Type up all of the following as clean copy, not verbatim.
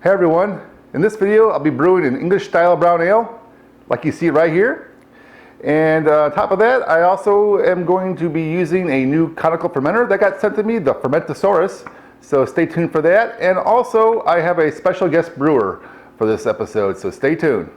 Hey everyone, in this video I'll be brewing an English style brown ale like you see right here. And on top of that, I also am going to be using a new conical fermenter that got sent to me, the Fermentasaurus. So stay tuned for that. And also I have a special guest brewer for this episode, so stay tuned.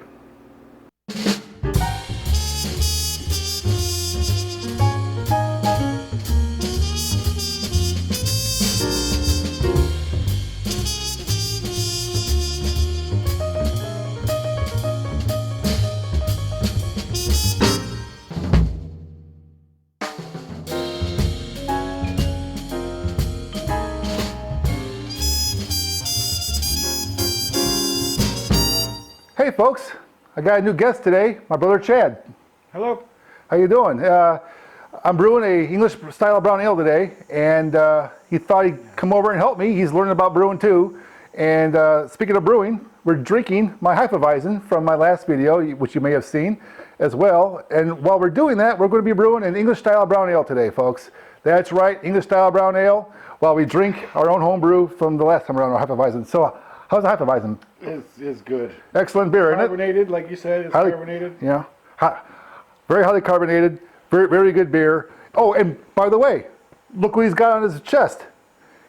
Hey folks, I got a new guest today, my brother Chad. Hello. How you doing? I'm brewing a English style brown ale today, and he thought he'd come over and help me. He's learning about brewing too. And speaking of brewing, we're drinking my Hefeweizen from my last video, which you may have seen as well. And while we're doing that, we're going to be brewing an English style brown ale today, folks. That's right, English style brown ale, while we drink our own home brew from the last time around our Hefeweizen. So how's the Hefeweizen? It's good. Excellent beer, isn't it? Carbonated, like you said, it's carbonated. Yeah. Very highly carbonated, very good beer. Oh, and by the way, look what he's got on his chest.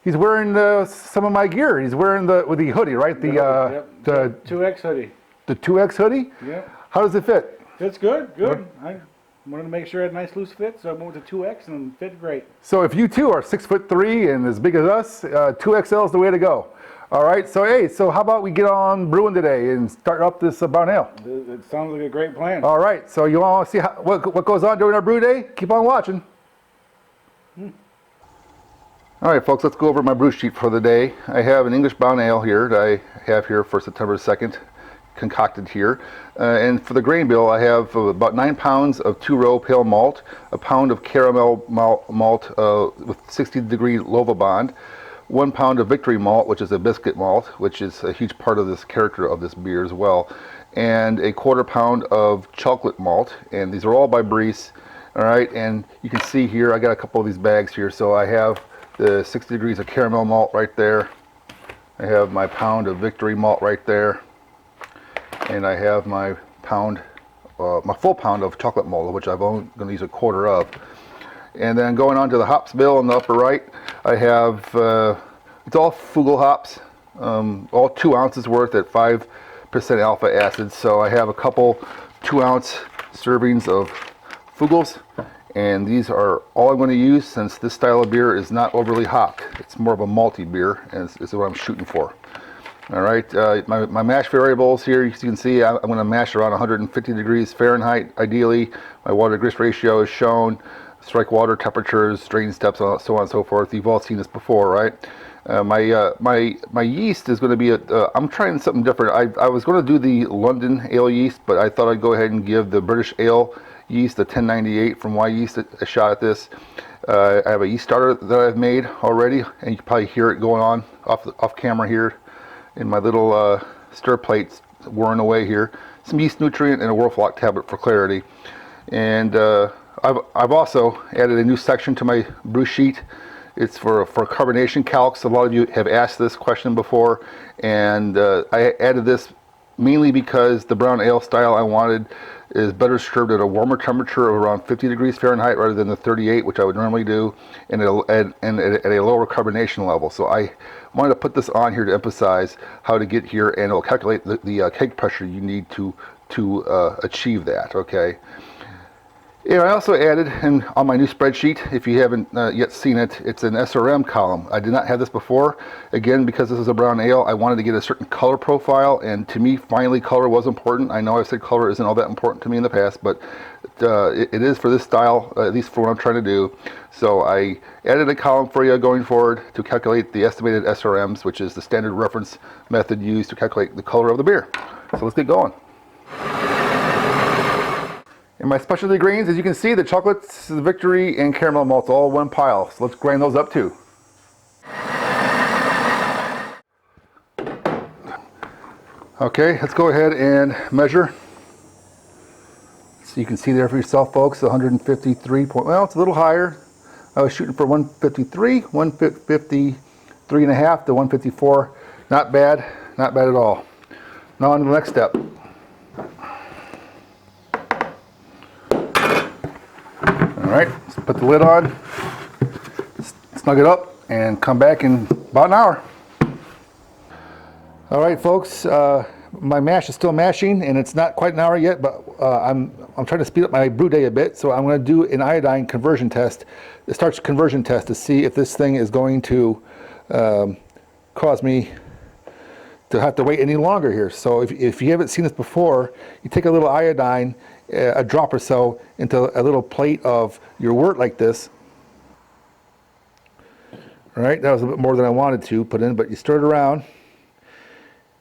He's wearing some of my gear. He's wearing the hoodie, right? The 2X hoodie. The 2X hoodie? Yeah. How does it fit? Fits good, good. I wanted to make sure it had a nice loose fit, so I went with the 2X and it fit great. So if you too are 6'3" and as big as us, 2XL is the way to go. All right, so hey, so how about we get on brewing today and start up this brown ale? It sounds like a great plan. All right, so you want to see what goes on during our brew day? Keep on watching. All right, folks, let's go over my brew sheet for the day. I have an English brown ale here that I have here for September 2nd, concocted here. And for the grain bill, I have about 9 pounds of 2-row pale malt, a pound of caramel malt with 60-degree Lovabond, 1 pound of victory malt, which is a biscuit malt, which is a huge part of this character of this beer as well, and a 1/4 pound of chocolate malt, and these are all by Breeze. All right, and you can see here I got a couple of these bags here. So I have the 60 degrees of caramel malt right there, I have my pound of victory malt right there, and I have my full pound of chocolate malt, which I'm only going to use 1/4 of. And then going on to the hops bill in the upper right, I have, it's all Fugel hops, all 2 ounces worth at 5% alpha acid. So I have a couple 2-ounce servings of Fugels, and these are all I'm going to use since this style of beer is not overly hopped. It's more of a malty beer, and is what I'm shooting for. All right, my mash variables here, as you can see, I'm going to mash around 150 degrees Fahrenheit, ideally. My water to grist ratio is shown. Strike water temperatures, drain steps, so on and so forth. You've all seen this before, right? My yeast is going to be I'm trying something different. I was going to do the London ale yeast, but I thought I'd go ahead and give the British ale yeast, the 1098 from Y Yeast, a shot at this. I have a yeast starter that I've made already, and you can probably hear it going on off camera here in my little stir plates whirring away here. Some yeast nutrient and a Werflock tablet for clarity. And I've also added a new section to my brew sheet. It's for carbonation calcs. A lot of you have asked this question before, and I added this mainly because the brown ale style I wanted is better served at a warmer temperature of around 50 degrees Fahrenheit rather than the 38, which I would normally do, and at a lower carbonation level. So I wanted to put this on here to emphasize how to get here, and it'll calculate the keg pressure you need to achieve that. Okay. And I also added, on my new spreadsheet, if you haven't yet seen it, it's an SRM column. I did not have this before. Again, because this is a brown ale, I wanted to get a certain color profile, and to me, finally, color was important. I know I've said color isn't all that important to me in the past, but it is for this style, at least for what I'm trying to do. So I added a column for you going forward to calculate the estimated SRMs, which is the standard reference method used to calculate the color of the beer. So let's get going. In my specialty grains, as you can see, the chocolates, the victory, and caramel malts all one pile. So let's grind those up too. Okay, let's go ahead and measure. So you can see there for yourself, folks, 153 point, well, it's a little higher. I was shooting for 153, 153 and a half to 154. Not bad Not bad at all. Now on to the next step. All right, let's put the lid on, snug it up, and come back in about an hour. All right, folks, my mash is still mashing, and it's not quite an hour yet, but I'm trying to speed up my brew day a bit, so I'm going to do an iodine conversion test, the starch conversion test, to see if this thing is going to cause me to have to wait any longer here. So if you haven't seen this before, you take a little iodine, a drop or so, into a little plate of your wort like this. All right, that was a bit more than I wanted to put in, but you stir it around,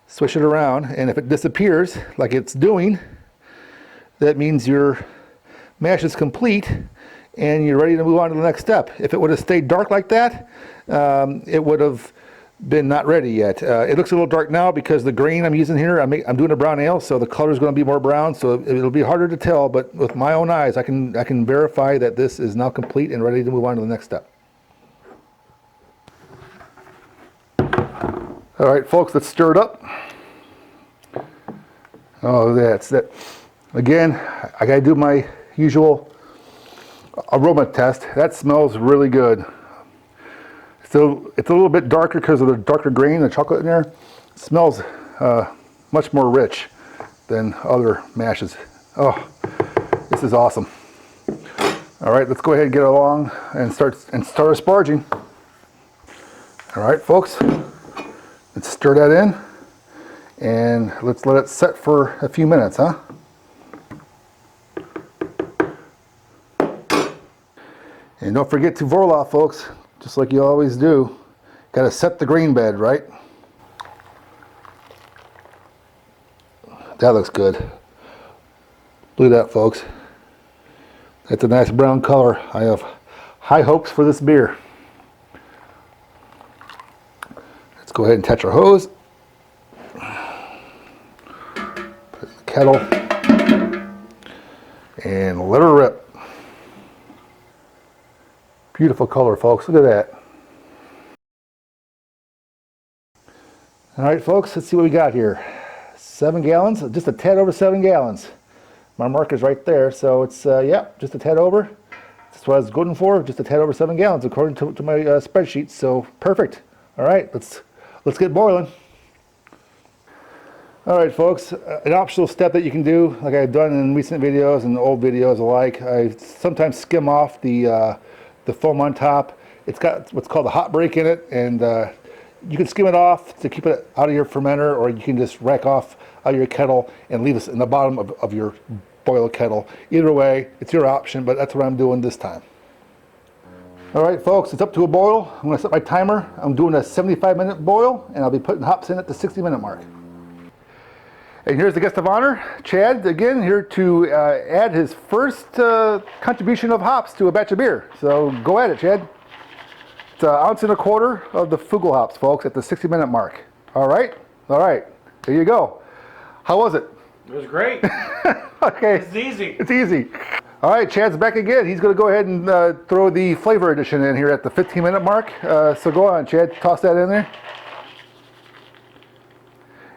swish it around, and if it disappears like it's doing, that means your mash is complete and you're ready to move on to the next step. If it would have stayed dark like that, it would have been not ready yet. It looks a little dark now because the grain I'm using here, I'm doing a brown ale, so the color is going to be more brown, so it'll be harder to tell, but with my own eyes I can verify that this is now complete and ready to move on to the next step. All right, folks, let's stir it up. Oh, that's that. Again, I gotta do my usual aroma test. That smells really good. So it's a little bit darker because of the darker grain, the chocolate in there. It smells much more rich than other mashes. Oh, this is awesome. All right, let's go ahead and get along and start our sparging. All right, folks, let's stir that in and let's let it set for a few minutes, huh? And don't forget to Vorlauf, folks, just like you always do. Got to set the grain bed, right? That looks good. Look at that, folks. That's a nice brown color. I have high hopes for this beer. Let's go ahead and touch our hose. Put it in the kettle. And let her rip. Beautiful color, folks. Look at that. All right, folks, let's see what we got here. 7 gallons, just a tad over 7 gallons. My marker's right there, so it's, yeah, just a tad over. That's what I was going for, just a tad over 7 gallons according to my spreadsheet, so perfect. All right, let's get boiling. All right, folks, an optional step that you can do, like I've done in recent videos and old videos alike, I sometimes skim off the foam on top. It's got what's called a hot break in it, and you can skim it off to keep it out of your fermenter, or you can just rack off out of your kettle and leave this in the bottom of your boil kettle. Either way, it's your option, but that's what I'm doing this time. All right, folks, it's up to a boil. I'm going to set my timer. I'm doing a 75-minute boil, and I'll be putting hops in at the 60-minute mark. And here's the guest of honor, Chad, again, here to add his first contribution of hops to a batch of beer. So go at it, Chad. It's 1.25 ounces of the Fugel hops, folks, at the 60-minute mark. All right, there you go. How was it? It was great. Okay. It's easy. It's easy. All right, Chad's back again. He's going to go ahead and throw the flavor addition in here at the 15-minute mark. So go on, Chad, toss that in there.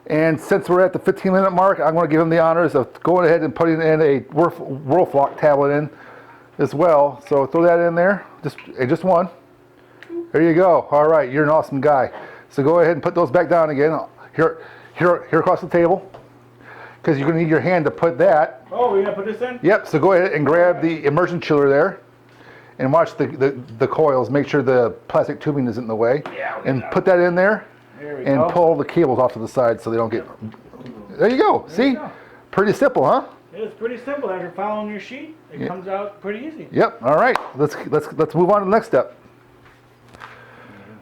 And since we're at the 15-minute mark, I'm going to give him the honors of going ahead and putting in a Whirlflock tablet in as well. So throw that in there, just one. There you go. All right, you're an awesome guy. So go ahead and put those back down again, here across the table, because you're going to need your hand to put that. Oh, we're going to put this in? Yep, so go ahead and grab the immersion chiller there and watch the coils. Make sure the plastic tubing isn't in the way. Yeah, and put that in there. And pull the cables off to the side so they don't get... There you go. See? Pretty simple, huh? It's pretty simple. After following your sheet, it comes out pretty easy. Yep. All right. Let's move on to the next step.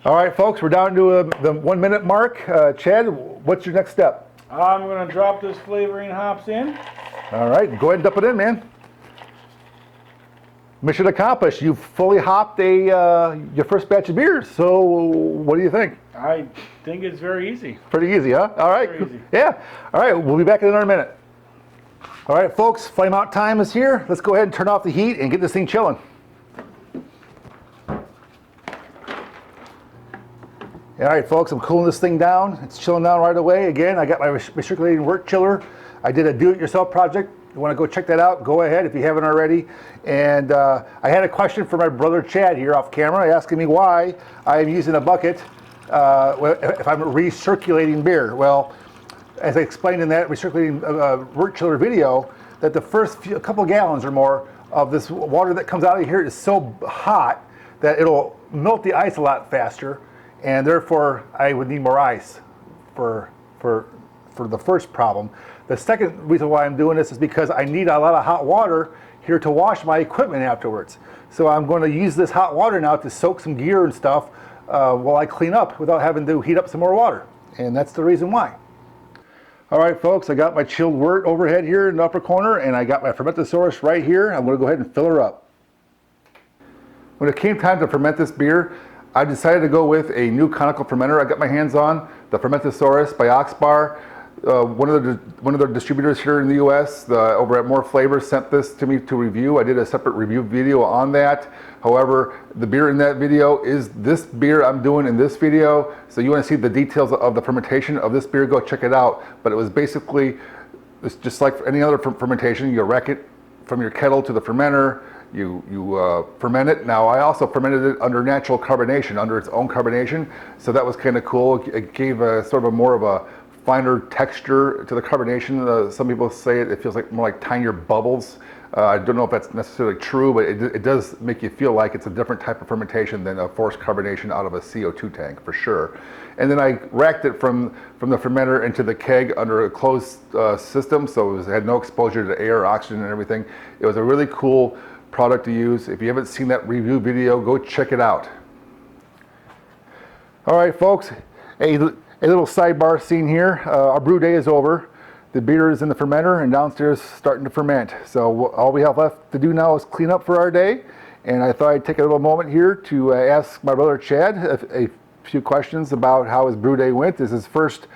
All right, folks. We're down to the 1 minute mark. Chad, what's your next step? I'm going to drop this flavoring hops in. All right. Go ahead and dump it in, man. Mission accomplished. You've fully hopped your first batch of beers. So what do you think? I think it's very easy. Pretty easy, huh? All right. Very easy. Yeah. All right. We'll be back in another minute. All right, folks. Flame out time is here. Let's go ahead and turn off the heat and get this thing chilling. All right, folks, I'm cooling this thing down. It's chilling down right away. Again, I got my recirculating wort chiller. I did a do-it-yourself project. You want to go check that out, go ahead if you haven't already. And I had a question for my brother Chad here off camera, asking me why I am using a bucket if I'm recirculating beer. Well, as I explained in that recirculating wort chiller video, that the first couple gallons or more of this water that comes out of here is so hot that it'll melt the ice a lot faster, and therefore I would need more ice for the first problem. The second reason why I'm doing this is because I need a lot of hot water here to wash my equipment afterwards. So I'm going to use this hot water now to soak some gear and stuff while I clean up without having to heat up some more water. And that's the reason why. All right, folks, I got my chilled wort overhead here in the upper corner, and I got my Fermentasaurus right here. I'm going to go ahead and fill her up. When it came time to ferment this beer, I decided to go with a new conical fermenter I got my hands on, the Fermentasaurus by Oxbar. One of the distributors here in the U.S. Over at More Flavors sent this to me to review. I did a separate review video on that. However, the beer in that video is this beer I'm doing in this video. So you want to see the details of the fermentation of this beer, go check it out. But it was basically, it's just like any other fermentation. You rack it from your kettle to the fermenter. You ferment it. Now I also fermented it under natural carbonation, under its own carbonation. So that was kind of cool. It gave a sort of more of a finer texture to the carbonation. Some people say it feels like more like tinier bubbles. I don't know if that's necessarily true, but it does make you feel like it's a different type of fermentation than a forced carbonation out of a CO2 tank, for sure. And then I racked it from the fermenter into the keg under a closed system, so it had no exposure to air, oxygen, and everything. It was a really cool product to use. If you haven't seen that review video, go check it out. All right, folks. A little sidebar scene here. Our brew day is over. The beer is in the fermenter and downstairs starting to ferment. So all we have left to do now is clean up for our day. And I thought I'd take a little moment here to ask my brother Chad a few questions about how his brew day went. This is first,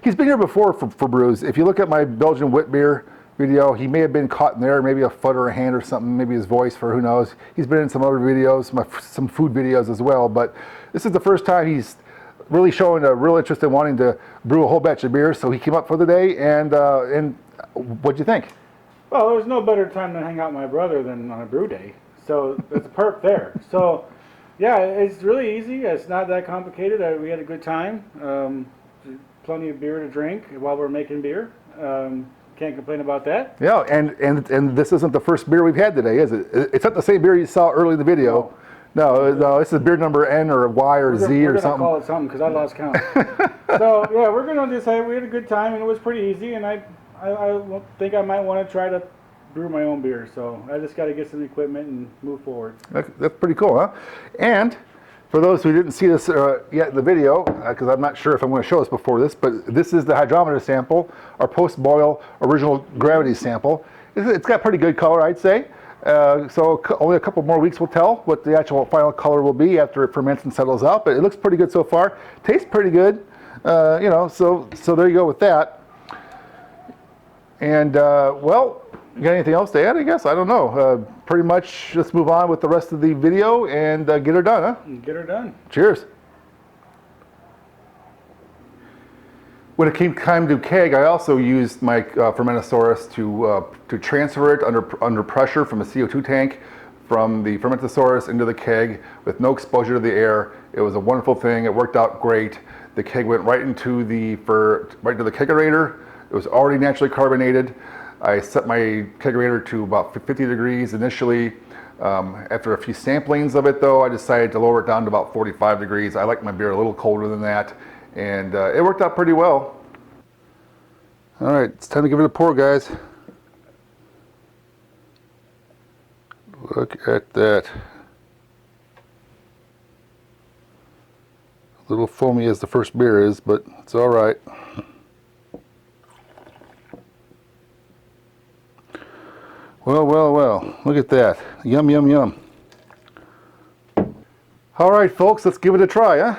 he's been here before for brews. If you look at my Belgian wit beer video, he may have been caught in there, maybe a foot or a hand or something, maybe his voice, for who knows. He's been in some other videos, some food videos as well. But this is the first time he's really showing a real interest in wanting to brew a whole batch of beer, so he came up for the day. And what'd you think? Well, there's no better time to hang out with my brother than on a brew day, so there's a perk there. So, yeah, it's really easy. It's not that complicated. We had a good time. Plenty of beer to drink while we're making beer. Can't complain about that. Yeah, and this isn't the first beer we've had today, is it? It's not the same beer you saw early in the video. No, this is beer number N or Y or Z or something. We're going to call it something because I lost count. So, yeah, we're going to decide. We had a good time, and it was pretty easy, and I think I might want to try to brew my own beer. So I just got to get some equipment and move forward. That's pretty cool, huh? And for those who didn't see this yet in the video, because I'm not sure if I'm going to show this before this, but this is the hydrometer sample, our post-boil original gravity sample. It's got pretty good color, I'd say. So only a couple more weeks will tell what the actual final color will be after it ferments and settles out, but it looks pretty good so far. Tastes pretty good, so there you go with that. And well, you got anything else to add, I guess? I don't know. Pretty much let's move on with the rest of the video and get her done, huh? Get her done. Cheers. When it came time to keg, I also used my Fermentasaurus to transfer it under pressure from a CO2 tank from the Fermentasaurus into the keg with no exposure to the air. It was a wonderful thing. It worked out great. The keg went right into the kegerator. It was already naturally carbonated. I set my kegerator to about 50 degrees initially. After a few samplings of it, though, I decided to lower it down to about 45 degrees. I like my beer a little colder than that. And it worked out pretty well. All right, it's time to give it a pour, guys. Look at that. A little foamy as the first beer is, but it's all right. Well, well, well, look at that. Yum, yum, yum. All right, folks, let's give it a try, huh?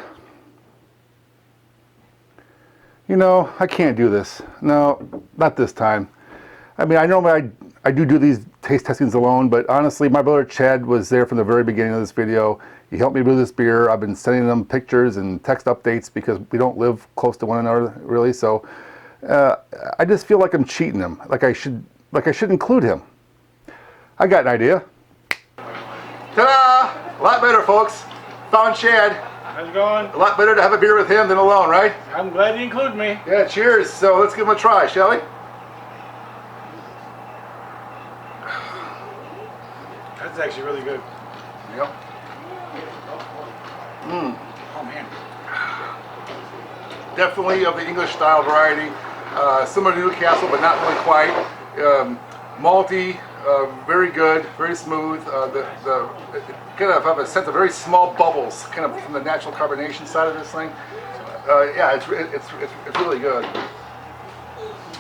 You know, I can't do this. No, not this time. I mean, I normally I do these taste testings alone, but honestly, my brother Chad was there from the very beginning of this video. He helped me brew this beer. I've been sending them pictures and text updates because we don't live close to one another really. So I just feel like I'm cheating him. Like I should include him. I got an idea. Ta-da! A lot better, folks. Found Chad. How's it going? A lot better to have a beer with him than alone, right? I'm glad you included me. Yeah, cheers. So let's give him a try, shall we? That's actually really good. Yep. Oh man. Definitely of the English style variety. Similar to Newcastle, but not really quite. Malty, very good, very smooth. Kind of have a sense of very small bubbles, kind of from the natural carbonation side of this thing. Yeah, it's really good.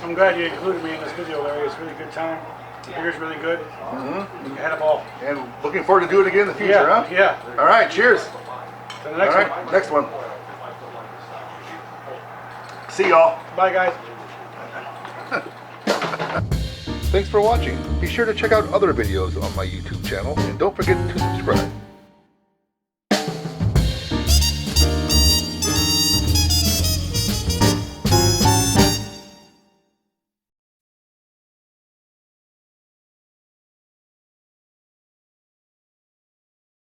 I'm glad you included me in this video, Larry. It's a really good time. The beer's really good. You had a ball. And looking forward to doing it again in the future, Yeah, huh? yeah. All right, cheers. To the next All right, one. next one. See y'all. Bye, guys. Thanks for watching. Be sure to check out other videos on my YouTube channel and don't forget to subscribe.